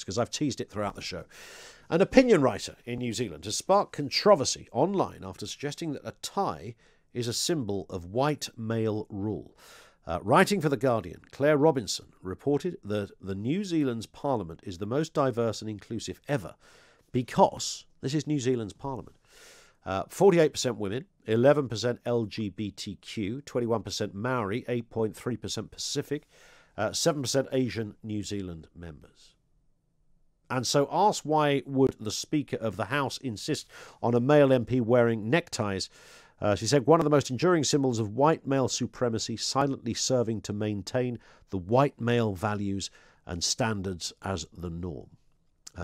facts, because I've teased it throughout the show. An opinion writer in New Zealand has sparked controversy online after suggesting that a tie is a symbol of white male rule. Writing for The Guardian, Claire Robinson reported that the New Zealand's parliament is the most diverse and inclusive ever because this is New Zealand's parliament. 48% women, 11% LGBTQ, 21% Maori, 8.3% Pacific, 7% Asian New Zealand members. And so asked why would the Speaker of the House insist on a male MP wearing neckties, she said, one of the most enduring symbols of white male supremacy, silently serving to maintain the white male values and standards as the norm.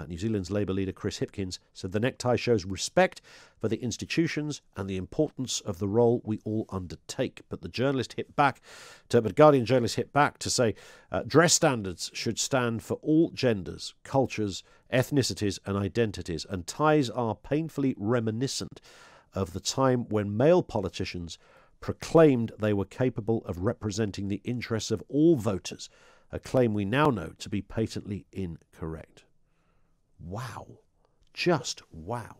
New Zealand's Labour leader Chris Hipkins said the necktie shows respect for the institutions and the importance of the role we all undertake. But the Guardian journalist hit back to say dress standards should stand for all genders, cultures, ethnicities and identities, and ties are painfully reminiscent of the time when male politicians proclaimed they were capable of representing the interests of all voters, a claim we now know to be patently incorrect. Wow. Just wow.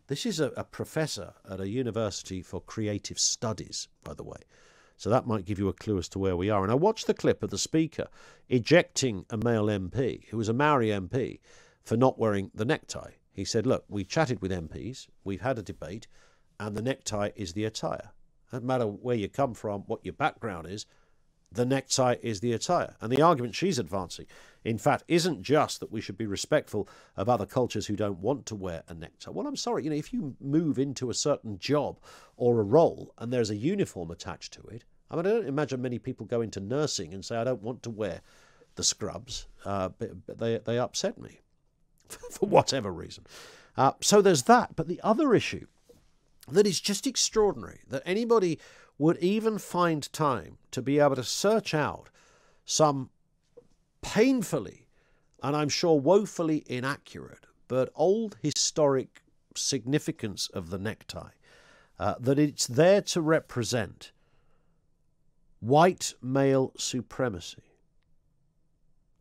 This is a professor at a university for creative studies, by the way. So that might give you a clue as to where we are. And I watched the clip of the Speaker ejecting a male MP, who was a Maori MP, for not wearing the necktie. He said, look, we chatted with MPs, we've had a debate, and the necktie is the attire. No matter where you come from, what your background is, the necktie is the attire. And the argument she's advancing, in fact, isn't just that we should be respectful of other cultures who don't want to wear a necktie. Well, I'm sorry, if you move into a certain job or a role and there's a uniform attached to it, I mean, I don't imagine many people go into nursing and say, I don't want to wear the scrubs, but they upset me for whatever reason. So there's that. But the other issue that is just extraordinary, that anybody would even find time to be able to search out some painfully, and I'm sure woefully inaccurate, but old historic significance of the necktie, that it's there to represent white male supremacy.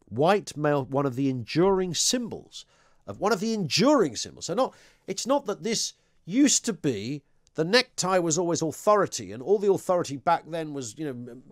White male, one of the enduring symbols. So it's not that this used to be, the necktie was always authority, and all the authority back then was,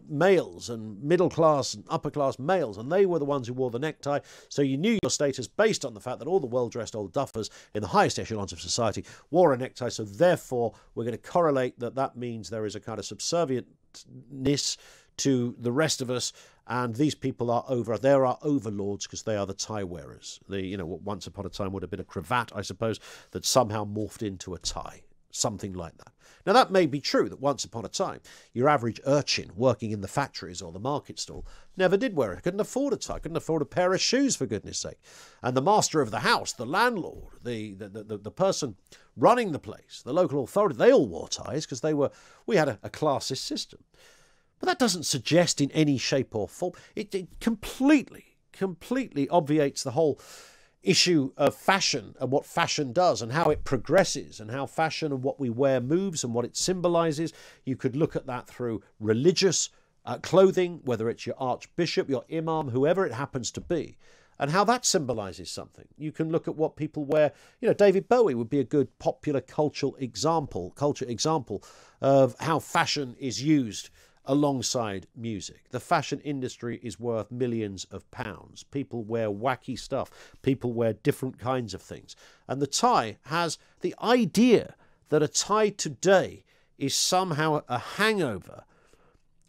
males and middle class and upper class males, and they were the ones who wore the necktie. So you knew your status based on the fact that all the well-dressed old duffers in the highest echelons of society wore a necktie. So therefore, we're going to correlate that means there is a kind of subservientness to the rest of us, and these people are there are overlords because they are the tie wearers. What once upon a time would have been a cravat, I suppose, that somehow morphed into a tie. Something like that. Now, that may be true that once upon a time, your average urchin working in the factories or the market stall never did wear it, couldn't afford a tie, couldn't afford a pair of shoes, for goodness sake. And the master of the house, the landlord, the person running the place, the local authority, they all wore ties because we had a classist system. But that doesn't suggest in any shape or form. It completely obviates the whole issue of fashion and what fashion does and how it progresses and how fashion and what we wear moves and what it symbolises. You could look at that through religious clothing, whether it's your archbishop, your imam, whoever it happens to be, and how that symbolises something. You can look at what people wear. David Bowie would be a good popular culture example of how fashion is used alongside music. The fashion industry is worth millions of pounds. People wear wacky stuff. People wear different kinds of things. And the tie has the idea that a tie today is somehow a hangover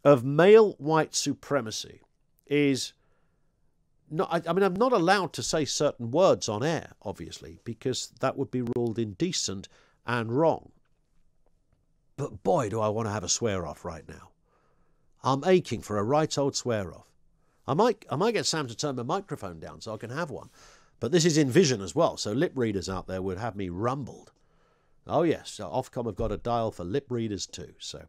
of male white supremacy is not, I'm not allowed to say certain words on air, obviously, because that would be ruled indecent and wrong. But boy, do I want to have a swear-off right now. I'm aching for a right old swear-off. I might get Sam to turn my microphone down so I can have one. But this is in vision as well, so lip readers out there would have me rumbled. Oh yes, so Ofcom have got a dial for lip readers too. So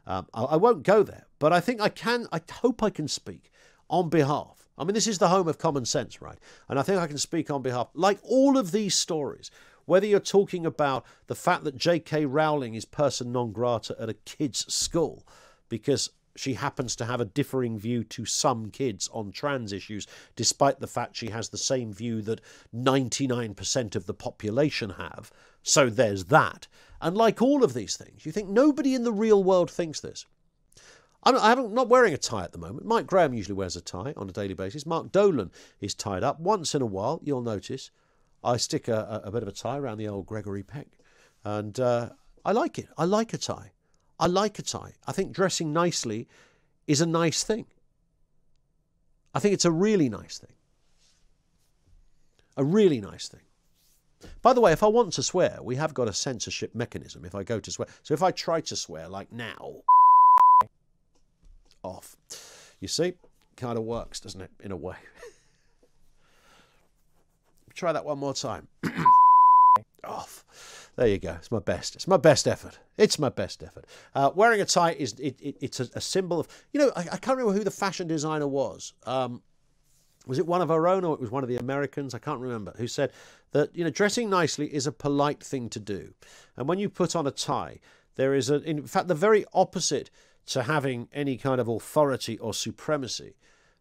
I won't go there, but I think I hope I can speak on behalf. I mean, this is the home of common sense, right? And I think I can speak on behalf, like all of these stories, whether you're talking about the fact that J.K. Rowling is person non grata at a kid's school, because she happens to have a differing view to some kids on trans issues, despite the fact she has the same view that 99% of the population have. So there's that. And like all of these things, you think nobody in the real world thinks this. I'm not wearing a tie at the moment. Mike Graham usually wears a tie on a daily basis. Mark Dolan is tied up. Once in a while, you'll notice, I stick a bit of a tie around the old Gregory Peck. And I like it. I like a tie. I like a tie. I think dressing nicely is a nice thing. I think it's a really nice thing. A really nice thing. By the way, if I want to swear, we have got a censorship mechanism if I go to swear. So if I try to swear, like now, off. You see? Kind of works, doesn't it? In a way. Try that one more time. Off. There you go. It's my best. It's my best effort. It's my best effort. Wearing a tie is it's a symbol of, you know, I can't remember who the fashion designer was. Was it one of our own or it was one of the Americans? I can't remember. Who said that, you know, dressing nicely is a polite thing to do. And when you put on a tie, there is in fact, the very opposite to having any kind of authority or supremacy.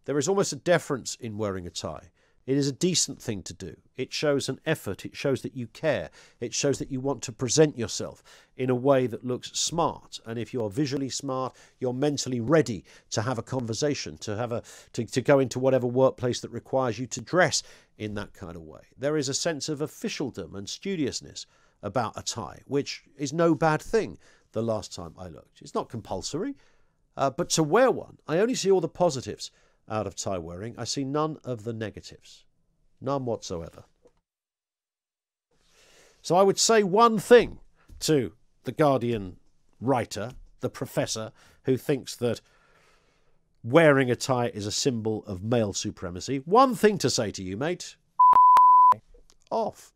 There is almost a deference in wearing a tie. It is a decent thing to do. It shows an effort. It shows that you care. It shows that you want to present yourself in a way that looks smart. And if you're visually smart, you're mentally ready to have a conversation, to go into whatever workplace that requires you to dress in that kind of way. There is a sense of officialdom and studiousness about a tie, which is no bad thing the last time I looked. It's not compulsory, but to wear one, I only see all the positives out of tie wearing. I see none of the negatives. None whatsoever. So I would say one thing to the Guardian writer, the professor, who thinks that wearing a tie is a symbol of male supremacy. One thing to say to you, mate. Off.